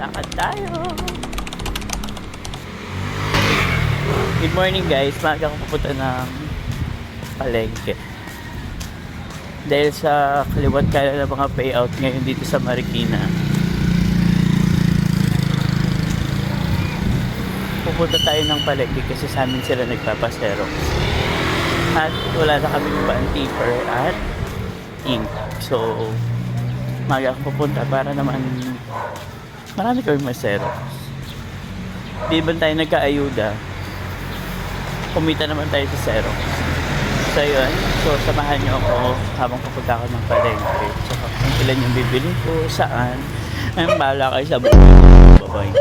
Lakad tayo. Good morning guys. Maaga ako pupunta ng palengke. Dahil sa kaliwat kaya ng mga payout ngayon dito sa Marikina. Pupunta tayo ng palengke kasi sa amin sila nagpapasero. At wala na kami pang paper at ink. So, maaga ako pupunta para naman marami kami masero. Di ba tayo nagkaayuda? Kumita naman tayo sa Xerox. So yun, so samahan nyo ako habang pupunta ako ng palengke. So kung ilan yung bibili ko, saan. Ayun, bahala kayo sa buhay. Bye-bye.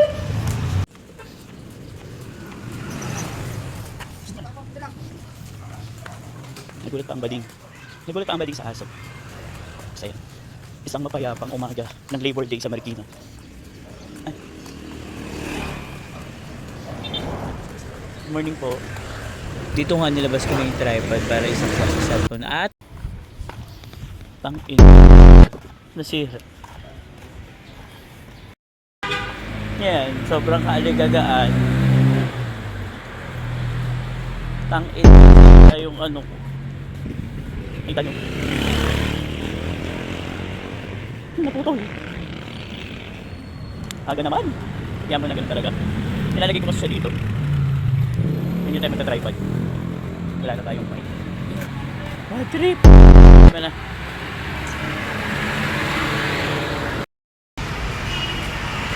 Nagulat pa ang bading. Nagulat pa ang bading sa aso. Kasi isang mapayapang umaga ng Labor Day sa Marikina. Ay. Good morning po. Dito nga nilabas ko na yung tripod para isang sa cellphone at tangin nasira. Yan, sobrang kaaligagaan. Tangin na yung ano ko. Kita nyo. Naputol. Aga naman. Kaya mo na ganun talaga. Nilalagay ko kasi siya dito. Hindi tayo magta-tripod. Wala na tayong mic. Bad trip! Diba na?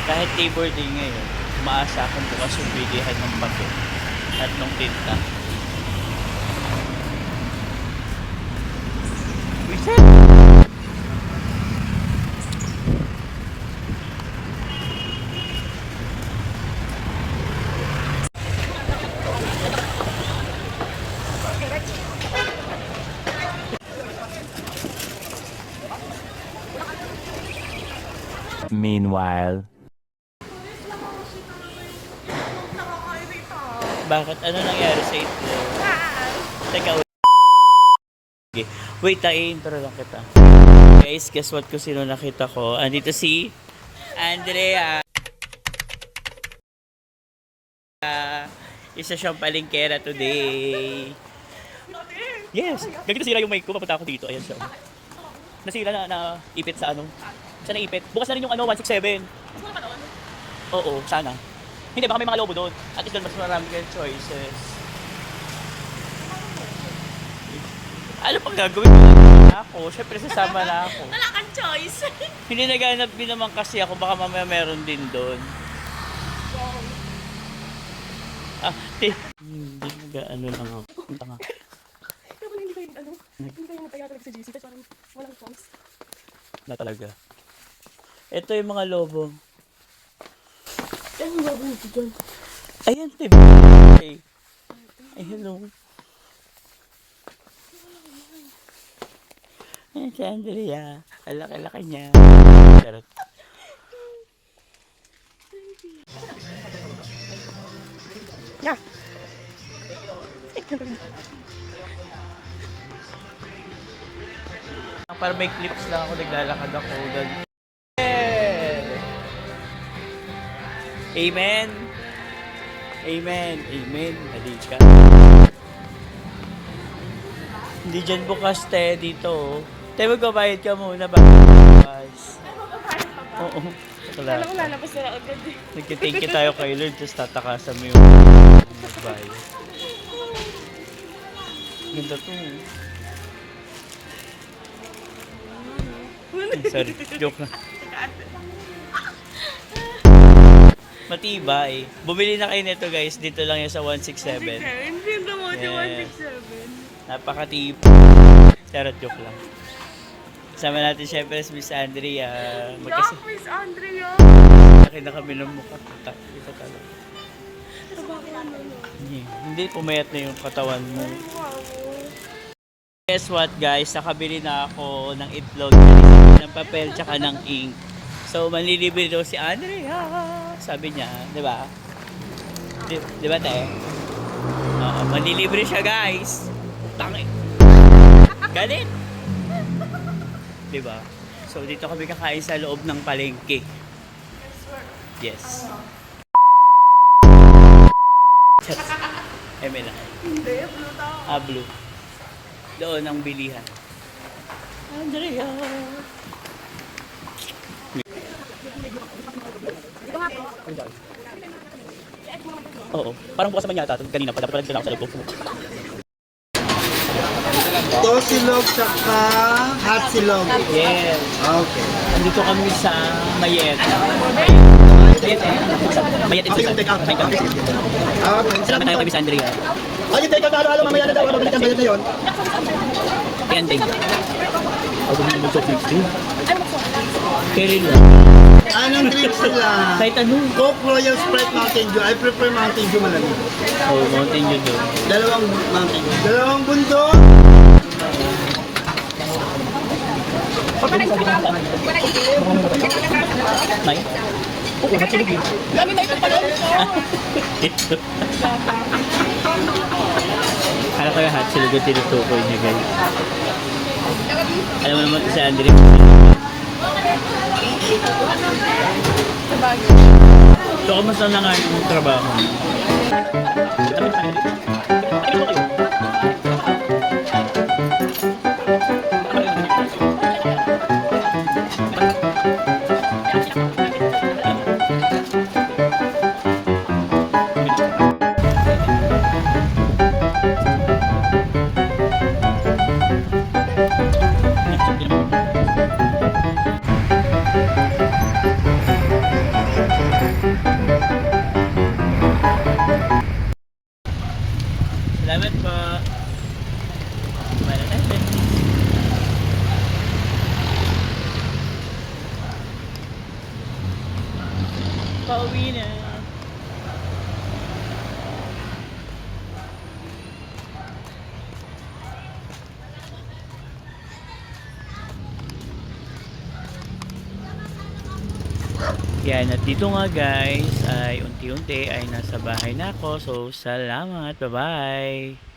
Kahit Labor Day ngayon, umaasa akong bukas yung bilihan ng papel at ng tinta. Reset! Meanwhile, Bakit? Ano nangyari sa ito? Teka, wait, intro lang kita. Guys, guess what ko sino nakita ko? Andito si Andrea. Isa siyang palengkera today. Yes, ganito sila yung mic ko. Papunta ako dito. Ayan siya. Nasira na ipit sa ano. Sa naipit. Bukas na rin yung ano, 167. Oo, sana. Hindi, baka may mga lobo doon. At least doon mas marami kayong choices. Ano pang gagawin ko ako? Siyempre sasama na ako. Wala kang choice. Hindi naghanap din naman kasi ako. Baka mamaya meron din doon. Hindi nag-ano lang ako. Punta nga. Ikaw pala hindi kayo nagpayatag sa GC. Tapos parang walang choice. Na talaga. Ito yung mga lobo. Ano yung lobo nito dyan? Ayan, diba? Ay, hello. Ayan si Andrea. Ang laki-laki niya. Charot. Yeah. Para may clips lang ako, naglalakad ako. Amen. Amen. Amen. Halika. Hindi dyan bukas, te. Dito. Te, magbabayad ka muna ba? Bukas. Oo. Alam ko lalabas na agad eh. Nagtithank you tayo kay Lord, tapos tatakasan mo yung magbayad. Ganda to. Sorry, joke na. Matibay. Bumili na kayo nito guys. Dito lang yan sa 167. Hindi mo Yes. 167. Napakatibay. Charot, joke lang. Kasama natin syempre si Miss Andrea. Yuck, Miss Andrea! Laki na kami ng mukha. Ito talaga. Hindi, pumayat na yung katawan mo. Guess what guys, nakabili na ako ng itlog, ng papel, tsaka ng ink. So, manlilibre daw si Andrea. Sabi niya, di ba? Di ba, te? Oo, manlilibre siya guys. Tangin. Galit. Di ba? So, dito kami kakain sa loob ng palengke. Yes. ML lang. Hindi, blue to. Blue. Doon ang bilihan. Andrea. Oo. Parang bukas naman yata. Kanina pa. Dapat pala dito ako sa loob. To silog tsaka hot silog. Yes. Okay. Andito kami sa Mayet. Mayet Okay, yung take out. Mayet. Okay. Salamat tayo kay Miss Andrea. Ay, yung take out. Halo, mamaya na daw. Ano balik ang bayad na yun? Ending. Ako din mo sa 60. Kailan lang. Anong drinks sila? Kahit ano. Coke, Royal, Sprite, Mountain Dew. I prefer Mountain Dew malamig. Oh, Mountain Dew doon. Dalawang Mountain Dew. Dalawang bundok. May? Oo, natulog yun. Lagi tayo pa pala. Kala ko yung hot silog yung tinutukoy niya, guys. Alam mo naman ito si Andre. So, kamusta na nga yung trabaho? Salamat po. Wala natin. Pauwi na. Yan, at dito nga guys ay unti-unti ay nasa bahay na ako. So, salamat. Bye-bye.